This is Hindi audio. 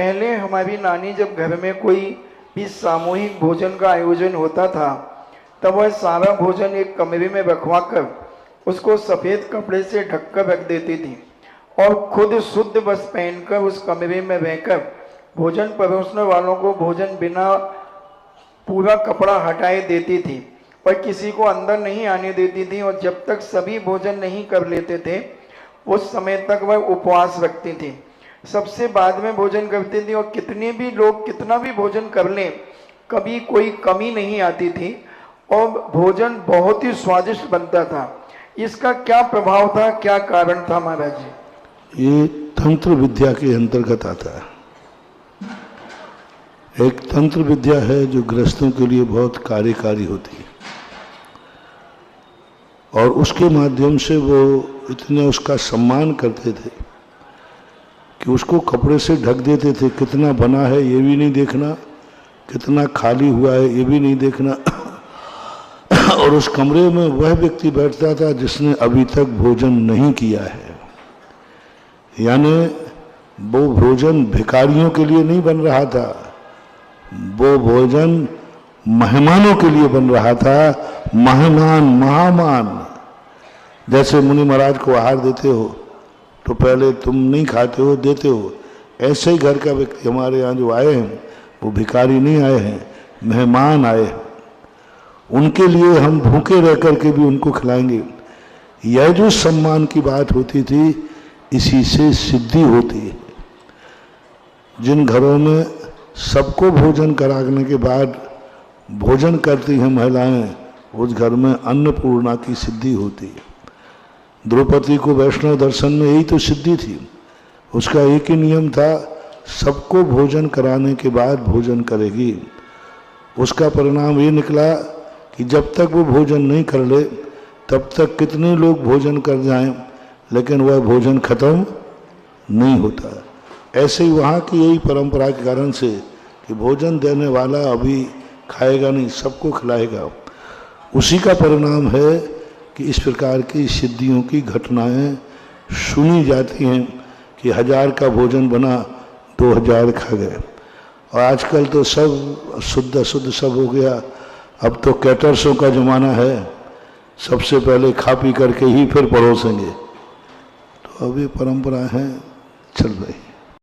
पहले हमारी नानी जब घर में कोई भी सामूहिक भोजन का आयोजन होता था तब वह सारा भोजन एक कमरे में रखवा कर उसको सफ़ेद कपड़े से ढक कर रख देती थी और खुद शुद्ध वस्त्र पहनकर उस कमरे में रहकर भोजन परोसने वालों को भोजन बिना पूरा कपड़ा हटाए देती थी और किसी को अंदर नहीं आने देती थी। और जब तक सभी भोजन नहीं कर लेते थे उस समय तक वह उपवास रखती थी। सबसे बाद में भोजन करती थी और कितने भी लोग कितना भी भोजन कर लें कभी कोई कमी नहीं आती थी और भोजन बहुत ही स्वादिष्ट बनता था। इसका क्या प्रभाव था, क्या कारण था महाराज जी? ये तंत्र विद्या के अंतर्गत आता है। एक तंत्र विद्या है जो गृहस्थों के लिए बहुत कार्यकारी होती है और उसके माध्यम से वो इतने उसका सम्मान करते थे कि उसको कपड़े से ढक देते थे। कितना बना है ये भी नहीं देखना, कितना खाली हुआ है ये भी नहीं देखना और उस कमरे में वह व्यक्ति बैठता था जिसने अभी तक भोजन नहीं किया है। यानी वो भोजन भिखारियों के लिए नहीं बन रहा था, वो भोजन मेहमानों के लिए बन रहा था। मेहमान महामान, जैसे मुनि महाराज को आहार देते हो तो पहले तुम नहीं खाते हो, देते हो, ऐसे ही घर का व्यक्ति हमारे यहाँ जो आए हैं वो भिखारी नहीं आए हैं, मेहमान आए हैं, उनके लिए हम भूखे रह करके भी उनको खिलाएंगे। यह जो सम्मान की बात होती थी इसी से सिद्धि होती है। जिन घरों में सबको भोजन कराने के बाद भोजन करती हैं महिलाएं, उस घर में अन्नपूर्णा की सिद्धि होती है। द्रौपदी को वैष्णव दर्शन में यही तो सिद्धि थी। उसका एक ही नियम था, सबको भोजन कराने के बाद भोजन करेगी। उसका परिणाम ये निकला कि जब तक वो भोजन नहीं कर ले तब तक कितने लोग भोजन कर जाएं लेकिन वह भोजन खत्म नहीं होता। ऐसे ही वहाँ की यही परंपरा के कारण से कि भोजन देने वाला अभी खाएगा नहीं, सबको खिलाएगा। उसी का परिणाम है कि इस प्रकार की सिद्धियों की घटनाएं सुनी जाती हैं कि 1000 का भोजन बना 2000 खा गए। और आजकल तो सब शुद्ध अशुद्ध सब हो गया। अब तो कैटर्सों का ज़माना है, सबसे पहले खा पी करके ही फिर परोसेंगे। तो अब ये परंपरा है चल रही।